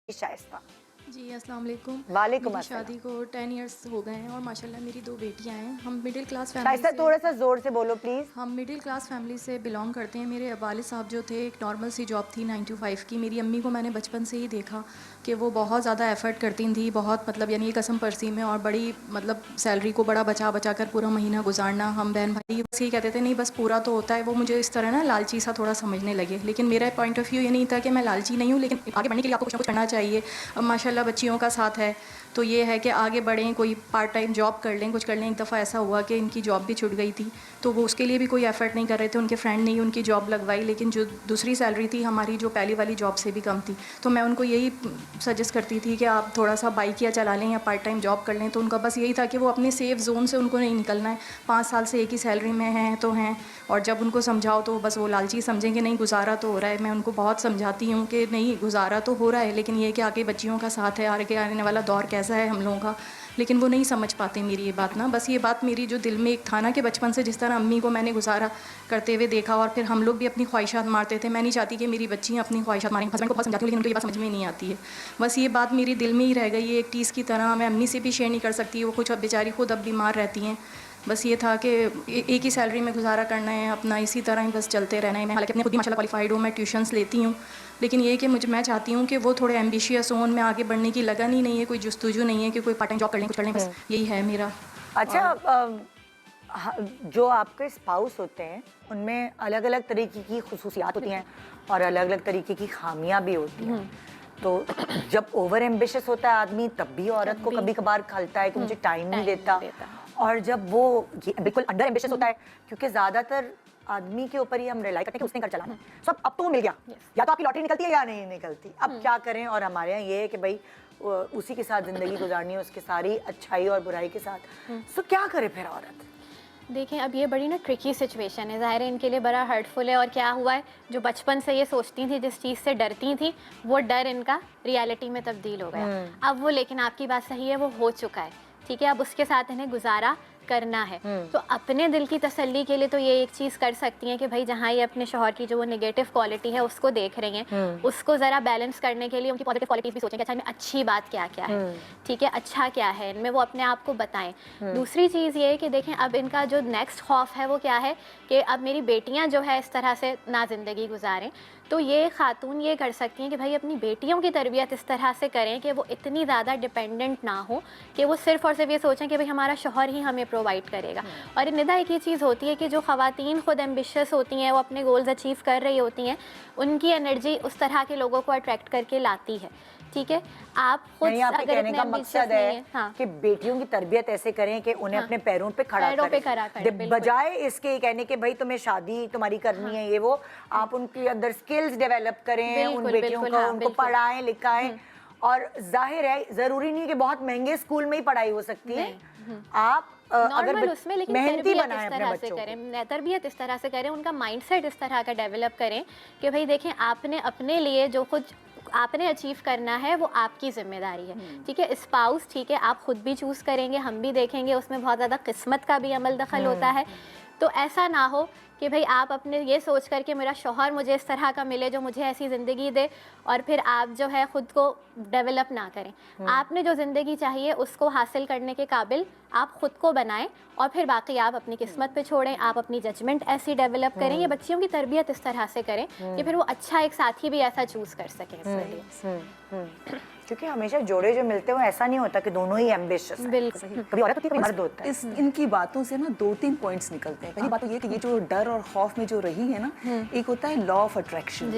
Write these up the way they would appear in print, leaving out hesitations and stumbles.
शाइस्ता। जी अस्सलाम वालेकुम। वालेकुम मेरी अस्सलाम। शादी को 10 इयर्स हो गए हैं और माशाल्लाह मेरी 2 बेटियां हैं। हम मिडिल क्लास फैमिली शाइस्ता से थोड़ा सा जोर से बोलो प्लीज। हम मिडिल क्लास फैमिली से बिलोंग करते हैं। मेरे वालिद साहब जो थे, एक नॉर्मल सी जॉब थी 9 टू 5 की। मेरी अम्मी को मैंने बचपन से ही देखा कि वो बहुत ज़्यादा एफ़र्ट करती थी, बहुत मतलब यानी कसम परसी में, और बड़ी मतलब सैलरी को बड़ा बचा बचा कर पूरा महीना गुजारना। हम बहन भाई बस यही कहते थे नहीं बस पूरा तो होता है। वो मुझे इस तरह ना लालची सा थोड़ा समझने लगे, लेकिन मेरा पॉइंट ऑफ व्यू ये नहीं था कि मैं लालची नहीं हूँ, लेकिन आगे बढ़ने के लिए आपको कुछ ना कुछ करना चाहिए। अब माशाल्लाह बच्चियों का साथ है तो ये है कि आगे बढ़ें, कोई पार्ट टाइम जॉब कर लें, कुछ कर लें। एक दफ़ा ऐसा हुआ कि इनकी जॉब भी छूट गई थी, तो वो उसके लिए भी कोई एफ़र्ट नहीं कर रहे थे। उनके फ्रेंड ने ही उनकी जॉब लगवाई, लेकिन जो दूसरी सैलरी थी हमारी, जो पहली वाली जॉब से भी कम थी। तो मैं उनको यही सजेस्ट करती थी कि आप थोड़ा सा बाइक या चला लें या पार्ट टाइम जॉब कर लें। तो उनका बस यही था कि वो अपने सेफ़ ज़ोन से उनको नहीं निकलना है। 5 साल से एक ही सैलरी में हैं तो हैं, और जब उनको समझाओ तो बस वो लालची समझें कि नहीं गुजारा तो हो रहा है। मैं उनको बहुत समझाती हूँ कि नहीं गुजारा तो हो रहा है, लेकिन ये कि आगे बच्चियों का साथ है, आगे आने वाला दौर कैसा है हम लोगों का, लेकिन वो नहीं समझ पाते मेरी ये बात ना। बस ये बात मेरी जो दिल में एक था ना कि बचपन से जिस तरह अम्मी को मैंने गुजारा करते हुए देखा, और फिर हम लोग भी अपनी ख्वाहिशात मारते थे। मैं नहीं चाहती कि मेरी बच्चियाँ अपनी ख्वाहिशात मारें। हस्बैंड को बहुत समझाती हूँ, लेकिन उनको ये बात समझ में नहीं आती है। बस ये बात मेरी दिल में ही रह गई है एक टीस की तरह। मैं अम्मी से भी शेयर नहीं कर सकती, वो कुछ अब बेचारी खुद अब बीमार रहती हैं। बस ये था कि एक ही सैलरी में गुजारा करना है अपना, इसी तरह ही बस चलते रहना है। मैं हालांकि अपने खुद ही माशाल्लाह क्वालिफाइड हूँ, मैं ट्यूशन्स लेती हूँ, लेकिन ये कि मैं चाहती हूँ कि वो थोड़े एम्बिशियस हों, उनमें आगे बढ़ने की लगन ही नहीं है, कोई जुस्तजू नहीं है कि कोई पार्ट टाइम जॉब कर लें, कुछ कर लें। बस यही है मेरा। अच्छा, और जो आपके स्पाउस होते हैं उनमें अलग अलग तरीके की खुसूसियात होती हैं और अलग अलग तरीके की खामियां भी होती हैं। तो जब ओवर एम्बिशियस होता है आदमी तब भी औरत को कभी कभार खलता है कि मुझे टाइम नहीं देता, और जब वो बिल्कुल अंडर एम्बिशियस होता है, क्योंकि ज्यादातर आदमी के ऊपर ही हम रिलाई करते हैं कि उसने घर चलाना है, सब अब तो वो मिल गया, या तो आपकी लॉटरी निकलती है या नहीं निकलती, अब क्या करें। और हमारे यहाँ ये है कि भाई उसी के साथ जिंदगी गुजारनी है, उसके सारी अच्छाई और बुराई के साथ। तो क्या करे फिर औरत? देखें, अब ये बड़ी ना ट्रिकी सिचुएशन है, ज़ाहिर है इनके लिए बड़ा हर्टफुल है। और क्या हुआ है, जो बचपन से ये सोचती थी, जिस चीज़ से डरती थी, वो डर इनका रियलिटी में तब्दील हो गया। अब वो, लेकिन आपकी बात सही है, वो हो चुका है, ठीक है। अब उसके साथ इन्हें गुजारा करना है। तो अपने दिल की तसल्ली के लिए तो ये एक चीज़ कर सकती हैं कि भाई जहाँ ये अपने शौहर की जो वो नेगेटिव क्वालिटी है उसको देख रही हैं, उसको ज़रा बैलेंस करने के लिए उनकी पॉजिटिव क्वालिटीज़ भी सोचें कि अच्छा इनमें अच्छी बात क्या क्या है, ठीक है, अच्छा क्या है इनमें, वो अपने आप को बताएं। दूसरी चीज़ ये है कि देखें, अब इनका जो नेक्स्ट खौफ है वो क्या है कि अब मेरी बेटियाँ जो है इस तरह से ना ज़िंदगी गुजारें। तो ये खातून ये कर सकती हैं कि भाई अपनी बेटियों की तरबियत इस तरह से करें कि वो इतनी ज़्यादा डिपेंडेंट ना हो, कि वो सिर्फ़ और सिर्फ ये सोचें कि भाई हमारा शौहर ही हमें प्रोवाइड करेगा। और निदा एक ये चीज़ होती है कि जो ख़वातीन खुद एम्बिशियस होती हैं, वो अपने गोल्स अचीव कर रही होती हैं, उनकी एनर्जी उस तरह के लोगों को अट्रैक्ट करके लाती है, ठीक है। आप खुद आपके अगर कहने इतने का एम्बिशियस मकसद नहीं है है, हाँ, कि बेटियों की तरबियत ऐसे करें कि उन्हें अपने पैरों पे खड़ा करें, बजाय इसके कहने के भाई तुम्हें शादी तुम्हारी करनी है, ये वो आप उनके अंदर स्किल्स डेवलप करें, उन बेटियों को उनको पढ़ाएं लिखाएं। और जाहिर है जरूरी नहीं कि बहुत महंगे स्कूल में ही पढ़ाई हो सकती है, आप नॉर्मल उसमें, लेकिन मेहनती तरबियत बनाएं इस अपने तरह से बच्चों करें, तरबियत इस तरह से करें, उनका माइंडसेट इस तरह का डेवलप करें कि भाई देखें, आपने अपने लिए जो खुद आपने अचीव करना है वो आपकी जिम्मेदारी है, ठीक है। स्पाउस, ठीक है, आप खुद भी चूज़ करेंगे, हम भी देखेंगे, उसमें बहुत ज़्यादा किस्मत का भी अमल दखल होता है। तो ऐसा ना हो कि भाई आप अपने ये सोच कर के मेरा शौहर मुझे इस तरह का मिले जो मुझे ऐसी ज़िंदगी दे, और फिर आप जो है ख़ुद को डेवलप ना करें। आपने जो ज़िंदगी चाहिए उसको हासिल करने के काबिल आप ख़ुद को बनाएं, और फिर बाकी आप अपनी किस्मत पे छोड़ें। आप अपनी जजमेंट ऐसी डेवलप करें, ये बच्चियों की तरबियत इस तरह से करें कि फिर वो अच्छा एक साथी भी ऐसा चूज़ कर सकें इसके लिए। क्योंकि हमेशा जोड़े जो मिलते हैं ऐसा नहीं होता कि दोनों ही एम्बिशियस हैं। बिल्कुल, कभी औरत होती है, कभी मर्द होता है। इनकी बातों से ना 2-3 पॉइंट्स निकलते हैं। पहली बात तो ये कि ये जो डर और खौफ में जो रही है ना, एक होता है लॉ ऑफ अट्रैक्शन।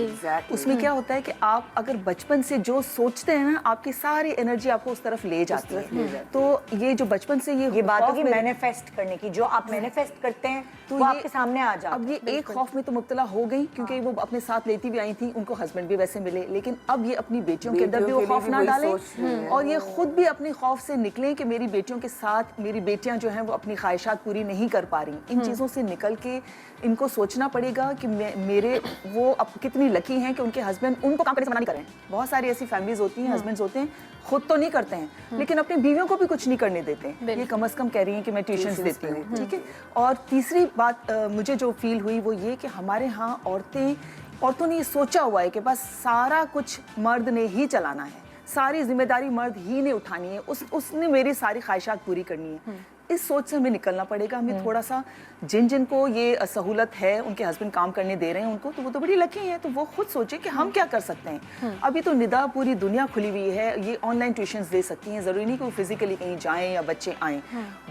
उसमें क्या होता है कि आप अगर बचपन से जो सोचते हैं ना, आपकी सारी एनर्जी आपको उस तरफ ले जाती है। तो ये जो बचपन से ये बात होगी मैनिफेस्ट करने की, जो आप मैनिफेस्ट करते हैं तो वो आपके सामने आ जाता है। अब ये एक खौफ में तो मुब्तला हो गई, क्योंकि वो अपने साथ लेती भी आई थी, उनको हस्बैंड भी वैसे मिले, लेकिन अब ये अपनी बेटियों के अंदर भी वो खौफ ना डालें, और ये खुद भी अपने खौफ से निकलें कि मेरी बेटियों के साथ मेरी बेटियां जो हैं वो अपनी ख्वाहिशात पूरी नहीं कर पा रही। इन चीज़ों से निकल के इनको सोचना पड़ेगा कि मेरे वो अब कितनी लकी हैं कि उनके हस्बैंड उनको काम करने से मना नहीं करें। बहुत सारी ऐसी फैमिलीज होती हैं, हस्बैंड्स होते हैं खुद तो नहीं करते हैं, लेकिन अपनी बीवियों को भी कुछ नहीं करने देते। ये कम से कम कह रही हैं कि मैं ट्यूशन्स देती हूँ, ठीक है। और तीसरी बात मुझे जो फील हुई वो ये कि हमारे यहाँ औरतों ने ये सोचा हुआ है कि बस सारा कुछ मर्द ने ही चलाना है, सारी जिम्मेदारी मर्द ही ने उठानी है, उसने मेरी सारी ख्वाहिशात पूरी करनी है। इस सोच से हमें निकलना पड़ेगा। हमें थोड़ा सा जिनको ये सहूलत है, उनके हस्बैंड काम करने दे रहे हैं उनको, तो वो तो बड़ी लकी हैं, तो वो खुद सोचे कि हम क्या कर सकते हैं। अभी तो निदा पूरी दुनिया खुली हुई है, ये ऑनलाइन ट्यूशन्स दे सकती हैं, ज़रूरी नहीं कि वो फिजिकली कहीं जाएं या बच्चे आएँ,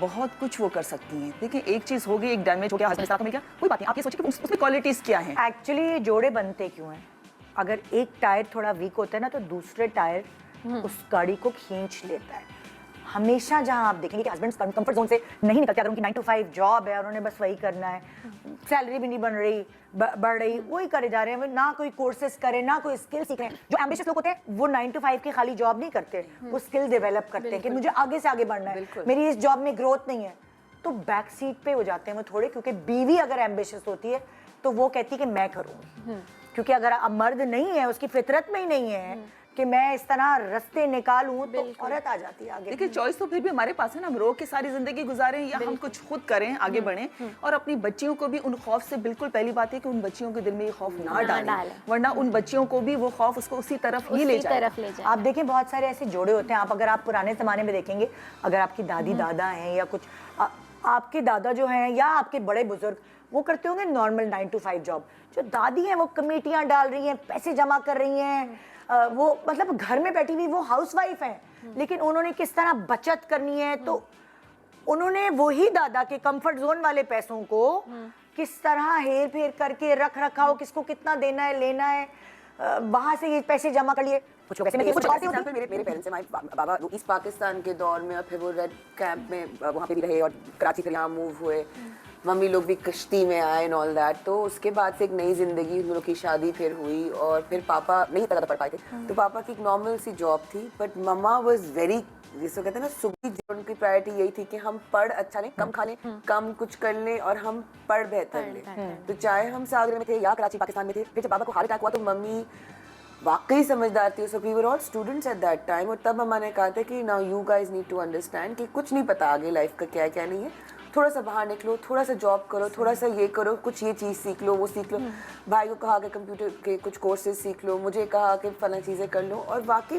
बहुत कुछ वो कर सकती हैं। देखिए एक चीज़ हो गई, एक डैमेज हो गया, हस्बैंड साथ में गया, कोई बात नहीं, आप ये सोचिए कि उसमें क्वालिटीज़ क्या हैं। एक्चुअली ये जोड़े बनते क्यों हैं? अगर एक टायर थोड़ा वीक होता है ना, तो दूसरे टायर उस गाड़ी को खींच लेता है। हमेशा जहां आप देखेंगे कि हस्बैंड्स कंफर्ट जोन से नहीं निकलते, अगर उनकी 9 to 5 जॉब है और उन्हें बस वही करना है, सैलरी भी नहीं बढ़ रही, वही करे जा रहे हैं, ना कोई कोर्सेज करें, ना कोई स्किल सीख रहे हैं। जो एम्बिशियस लोग होते हैं वो 9 to 5 की खाली जॉब नहीं करते, वो स्किल डेवलप करते हैं कि मुझे आगे से आगे बढ़ना है, मेरी इस जॉब में ग्रोथ नहीं है, तो बैक सीट पे हो जाते हैं वो थोड़े। क्योंकि बीवी अगर एम्बिशियस होती है तो वो कहती है कि मैं करूँगी, क्योंकि अगर अब मर्द नहीं है, उसकी फितरत में ही नहीं है कि मैं इस तरह रास्ते निकालूं, तो औरत आ जाती है आगे। देखिए चॉइस तो फिर भी हमारे पास है ना, हम रो के सारी जिंदगी गुजारें या हम कुछ खुद करें, आगे बढ़ें और अपनी बच्चियों को भी उन खौफ से, बिल्कुल पहली बात है कि उन बच्चियों के दिल में ये खौफ ना डालें, वरना उन बच्चियों को भी वो खौफ उसको उसी तरफ ही ले जाए। आप देखें बहुत सारे ऐसे जोड़े होते हैं, अगर आप पुराने जमाने में देखेंगे, अगर आपकी दादी दादा हैं या कुछ आपके दादा जो हैं या आपके बड़े बुजुर्ग, वो करते होंगे नॉर्मल 9 to 5 जॉब। जो दादी हैं वो कमेटियां डाल रही हैं, पैसे जमा कर रही हैं, वो मतलब घर में बैठी हुई वो हाउसवाइफ हैं, लेकिन उन्होंने किस तरह बचत करनी है, तो उन्होंने वही दादा के कंफर्ट जोन वाले पैसों को किस तरह हेर फेर करके रख रखा हो, किसको कितना देना है, लेना है, वहां से ये पैसे जमा कर लिए। कुछ लोग ऐसे में कुछ ऐसे होते हैं। मेरे पेरेंट्स हैं, बाबा ईस्ट पाकिस्तान के दौर में, और फिर वो रेड कैंप में वहाँ पे भी रहे और कराची फिर यहाँ मूव हुए, मम्मी लोग भी कश्ती में आए एंड ऑल दैट। तो उसके बाद से एक नई जिंदगी, उन लोग की शादी फिर हुई और फिर पापा नहीं ज़्यादा पढ़ पाए थे, तो पापा की एक नॉर्मल सी जॉब थी, बट मम्मा वाज वेरी, जिसको कहते हैं ना सुबह, उनकी प्रायोरिटी यही थी कि हम पढ़ अच्छा लें, कम खा लें, कम कुछ कर लें और हम पढ़ बेहतर लें। तो चाहे हम सागरे में थे या कराची पाकिस्तान में थे, फिर जब पापा को हार्ट अटैक हुआ तो मम्मी वाकई समझदार थी। So we were all students at that time, और तब मम्मा ने कहा था कि now you guys need to understand कि कुछ नहीं पता आगे लाइफ का क्या है क्या नहीं है, थोड़ा सा बाहर निकलो, थोड़ा सा जॉब करो, थोड़ा सा ये करो, कुछ ये चीज़ सीख लो, वो सीख लो। भाई को कहा कि कंप्यूटर के कुछ कोर्सेज सीख लो, मुझे कहा कि फला चीज़ें कर लो, और वाकई